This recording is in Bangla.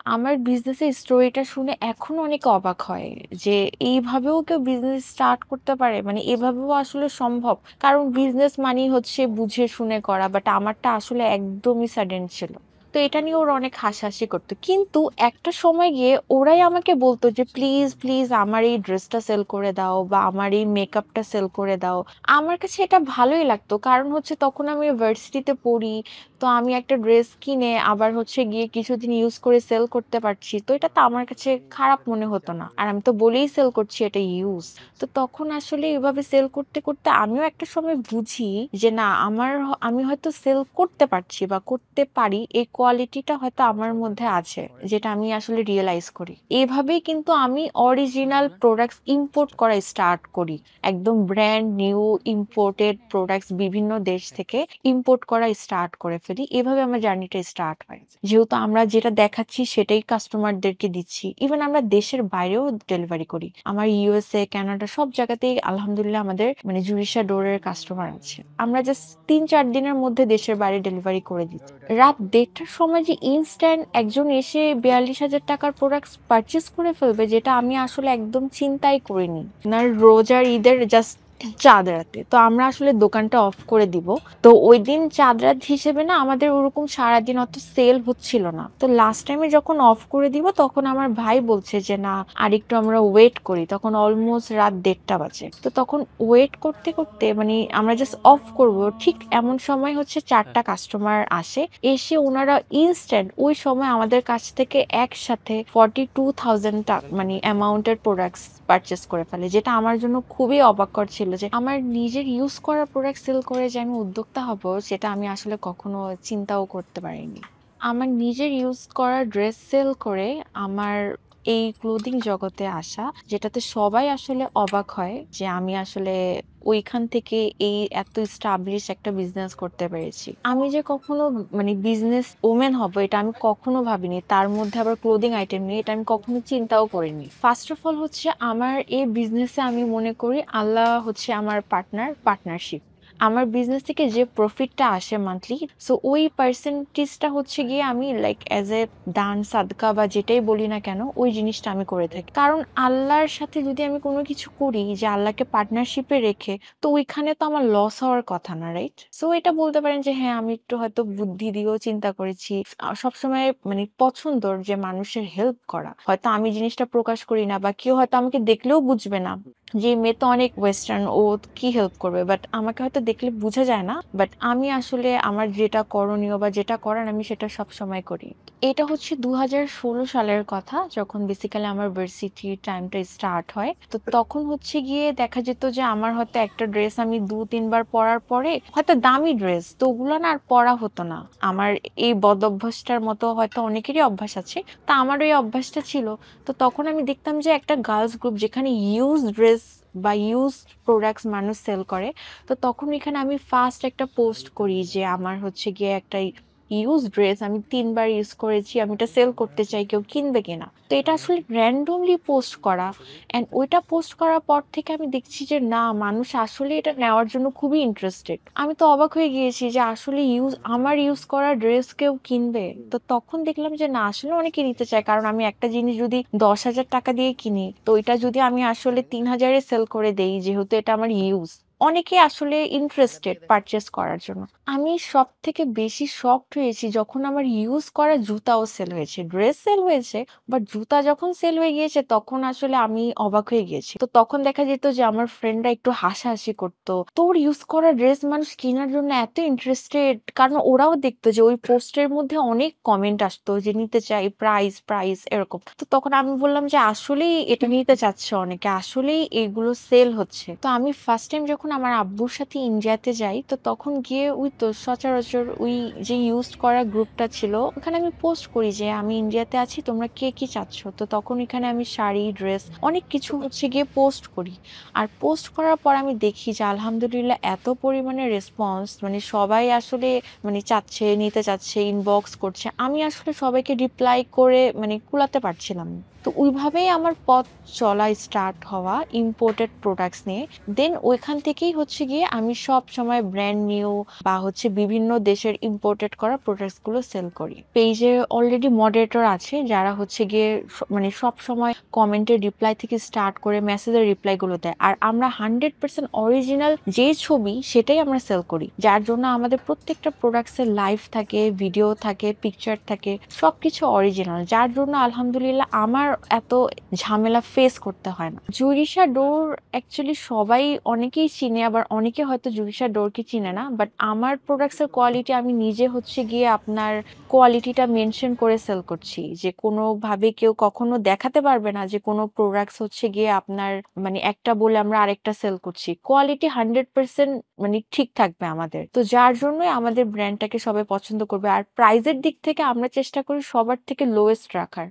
আমার বিজনেসের স্টোরিটা শুনে এখনো অনেকে অবাক হয় যে এইভাবেও কেউ বিজনেস স্টার্ট করতে পারে, মানে এভাবেও আসলে সম্ভব। কারণ বিজনেস মানেই হচ্ছে বুঝে শুনে করা, বাট আমারটা আসলে একদমই সাডেন ছিল। তো এটা নিয়ে ওরা অনেক হাসাহাসি করতো, কিন্তু একটা সময় গিয়ে ওরাই আমাকে বলতো যে প্লিজ প্লিজ আমার এই ড্রেসটা সেল করে দাও বা আমার এই মেকআপটা সেল করে দাও। আমার কাছে এটা ভালোই লাগতো, কারণ হচ্ছে তখন আমি ভার্সিটিতে পড়ি। তো আমি একটা ড্রেস কিনে আবার হচ্ছে গিয়ে কিছুদিন ইউজ করে সেল করতে পারছি, তো এটা তো আমার কাছে খারাপ মনে হতো না। আর আমি তো বলেই সেল করছি এটা ইউজ। তো তখন আসলে এভাবে সেল করতে করতে আমিও একটা সময় বুঝি যে না, আমি হয়তো সেল করতে পারছি বা করতে পারি, এই কোয়ালিটিটা হয়তো আমার মধ্যে আছে, যেটা আমি আসলে রিয়েলাইজ করি। এভাবেই কিন্তু আমি অরিজিনাল প্রোডাক্টস ইম্পোর্ট করা স্টার্ট করি। একদম ব্র্যান্ড নিউ ইম্পোর্টেড প্রোডাক্টস বিভিন্ন দেশ থেকে ইম্পোর্ট করা স্টার্ট করে ফেলি। এভাবে আমার জার্নিটা স্টার্ট হয়। যেহেতু আমরা যেটা দেখাচ্ছি সেটাই কাস্টমারদেরকে দিচ্ছি, ইভেন আমরা দেশের বাইরেও ডেলিভারি করি। আমার ইউএসএ, কানাডা সব জায়গাতেই আলহামদুলিল্লাহ আমাদের মানে জুরিশা ডোরের কাস্টমার আছে। আমরা জাস্ট 3-4 দিনের মধ্যে দেশের বাইরে ডেলিভারি করে দিচ্ছি। রাত 1:30টার সময় যে ইনস্ট্যান্ট একজন এসে 42,000 টাকার প্রোডাক্ট পারচেস করে ফেলবে, যেটা আমি আসলে একদম চিন্তাই করিনি। রোজার ঈদের জাস্ট চাঁদ রাতে তো আমরা আসলে দোকানটা অফ করে দিব। তো ওই দিন চাঁদ রাত হিসেবে না আমাদের ওরকম সারাদিন অত সেল হচ্ছিল না। তো লাস্ট টাইমে যখন অফ করে দিব তখন আমার ভাই বলছে যে না, আর একটু আমরা ওয়েট করি। তখন অলমোস্ট রাত 1:30 বাজে। তো তখন ওয়েট করতে করতে মানে আমরা জাস্ট অফ করব, ঠিক এমন সময় হচ্ছে 4টা কাস্টমার আসে। এসে ওনারা ইনস্ট্যান্ট ওই সময় আমাদের কাছ থেকে একসাথে 42,000 টাকা মানে অ্যামাউন্টের প্রোডাক্টস পারচেস করে ফেলে, যেটা আমার জন্য খুবই অবাককর ছিল যে আমার নিজের ইউজ করা প্রোডাক্ট সেল করে যে আমি উদ্যোক্তা হব, সেটা আমি আসলে কখনো চিন্তাও করতে পারিনি। আমার নিজের ইউজ করা ড্রেস সেল করে আমার এই ক্লোদিং জগতে আসা, যেটাতে সবাই আসলে অবাক হয় যে আমি আসলে ওইখান থেকে এই এত স্টাবলিশ একটা বিজনেস করতে পেরেছি। আমি যে কখনো মানে বিজনেস ওমেন হব এটা আমি কখনো ভাবিনি, তার মধ্যে আবার ক্লোদিং আইটেম নিয়ে, এটা আমি কখনো চিন্তাও করিনি। ফার্স্ট অফ অল হচ্ছে আমার এই বিজনেসে আমি মনে করি আল্লাহ হচ্ছে আমার পার্টনারশিপ। আমার বিজনেস থেকে যে প্রফিটটা আসে মান্থলি, সো ওই পার্সেন্টেজটা হচ্ছে গিয়ে আমি লাইক অ্যাজ এ দান সাদকা বা যেটাই বলি না কেন, ওই জিনিসটা আমি করে থাকি। কারণ আল্লাহর সাথে যদি আমি কোনো কিছু করি যে আল্লাহকে পার্টনারশিপে রেখে, তো ওইখানে তো আমার লস হওয়ার কথা না, রাইট? সো এটা বলতে পারেন যে হ্যাঁ, আমি একটু হয়তো বুদ্ধি দিয়েও চিন্তা করেছি। সবসময় মানে পছন্দর যে মানুষের হেল্প করা, হয়তো আমি জিনিসটা প্রকাশ করি না বা কেউ হয়তো আমাকে দেখলেও বুঝবে না যে এই মেয়ে তো অনেক ওয়েস্টার্ন, ও কি হেল্প করবে, বাট আমাকে হয়তো দেখলে বোঝা যায় না। বাট আমি আসলে আমার যেটা করণীয় বা যেটা করার আমি সেটা সব সময় করি। এটা হচ্ছে 2016 সালের কথা, যখন বেসিক্যালি আমার ভার্সিটি টাইমটা স্টার্ট হয়। তো তখন হচ্ছে গিয়ে দেখা যেত যে আমার হয়তো একটা ড্রেস আমি 2-3 বার পরার পরে, হয়তো দামি ড্রেস তো ওগুলো না আর পরা হতো না। আমার এই বদ অভ্যাসটার মতো হয়তো অনেকেরই অভ্যাস আছে, তা আমার ওই অভ্যাসটা ছিল। তো তখন আমি দেখতাম যে একটা গার্লস গ্রুপ যেখানে ইউজ ড্রেস বা ইউজ প্রোডাক্টস মানুষ সেল করে। তো তখন এখানে আমি ফার্স্ট একটা পোস্ট করি যে আমার হচ্ছে গিয়ে একটা ইউজ ড্রেস আমি 3 বার ইউজ করেছি, আমি এটা সেল করতে চাই, কেউ কিনবে কিনা। তো এটা আসলে র্যান্ডমলি পোস্ট করা। অ্যান্ড ওইটা পোস্ট করার পর থেকে আমি দেখছি যে না, মানুষ আসলে এটা নেওয়ার জন্য খুবই ইন্টারেস্টেড। আমি তো অবাক হয়ে গিয়েছি যে আসলে আমার ইউজ করা ড্রেস কেউ কিনবে। তো তখন দেখলাম যে না, আসলে অনেকে নিতে চায়। কারণ আমি একটা জিনিস যদি 10,000 টাকা দিয়ে কিনি, তো এটা যদি আমি আসলে 3,000-এ সেল করে দেই, যেহেতু এটা আমার ইউজ, অনেকে আসলে ইন্টারেস্টেড পারচেস করার জন্য। আমি সব থেকে বেশি শকড হয়েছি যখন আমার ইউজ করা জুতাও সেল হয়েছে, ড্রেস সেল হয়েছে, বাট জুতা যখন সেল হয়ে গিয়েছে তখন আসলে আমি অবাক হয়ে গিয়েছি। তো তখন দেখা যেত যে আমার ফ্রেন্ডরা একটু হাসাহাসি করতো, তোর ইউজ করা ড্রেস মানুষ কেনার জন্য এত ইন্টারেস্টেড। কারণ ওরাও দেখতো যে ওই পোস্টের মধ্যে অনেক কমেন্ট আসতো যে নিতে চাই, প্রাইস প্রাইস এরকম। তো তখন আমি বললাম যে আসলেই এটা নিতে চাচ্ছে অনেকে, আসলেই এগুলো সেল হচ্ছে। তো আমি ফার্স্ট টাইম যখন আমার আব্বুর সাথে ইন্ডিয়াতে যাই, তো তখন গিয়ে ওই তো সচরাচর ওই যে ইউজ করা গ্রুপটা ছিল ওখানে আমি পোস্ট করি যে আমি ইন্ডিয়াতে আছি, তোমরা কে কি চাচ্ছ। তো তখন এখানে আমি শাড়ি, ড্রেস অনেক কিছু হচ্ছে গিয়ে পোস্ট করি। আর পোস্ট করার পর আমি দেখি যে আলহামদুলিল্লাহ এত পরিমাণে রেসপন্স, মানে সবাই আসলে মানে চাচ্ছে, নিতে চাচ্ছে, ইনবক্স করছে। আমি আসলে সবাইকে রিপ্লাই করে মানে কুলাতে পারছিলাম না। তো ওইভাবেই আমার পথ চলা স্টার্ট হওয়া ইম্পোর্টেড প্রোডাক্টস নিয়ে। দেন ওইখান থেকে থেকেই হচ্ছে গিয়ে আমি সবসময় ব্র্যান্ড নিউ বা হচ্ছে বিভিন্ন দেশের ইম্পোর্টেড করা প্রোডাক্টস গুলো সেল করি। পেজে অলরেডি মডারেটর আছে যারা হচ্ছে গিয়ে মানে সবসময় কমেন্টের রিপ্লাই থেকে স্টার্ট করে মেসেজের রিপ্লাই গুলো দেয়। আর আমরা 100% অরিজিনাল যে ছবি সেটাই আমরা সেল করি। যার জন্য আমাদের প্রত্যেকটা প্রোডাক্টস এর লাইভ থাকে, ভিডিও থাকে, পিকচার থাকে, সবকিছু অরিজিনাল। যার জন্য আলহামদুলিল্লাহ আমার এত ঝামেলা ফেস করতে হয় না। জুরিশা ডোর অ্যাকচুয়ালি সবাই অনেকেই চিনে, আবার অনেকে হয়তো জুরিশা ডোরকে চিনে না। বাট আমার প্রোডাক্টস এর কোয়ালিটি আমি নিজে হচ্ছে গিয়ে আপনার কোয়ালিটিটা মেনশন করে সেল করছি, যে কোনোভাবে কেউ কখনো দেখাতে পারবে না যে কোনো প্রোডাক্টস হচ্ছে গিয়ে আপনার মানে একটা বলে আমরা আরেকটা সেল করছি। কোয়ালিটি 100% মানে ঠিক থাকবে আমাদের। তো যার জন্যই আমাদের ব্র্যান্ডটাকে সবাই পছন্দ করবে। আর প্রাইজের দিক থেকে আমরা চেষ্টা করি সবার থেকে লোয়েস্ট রাখার।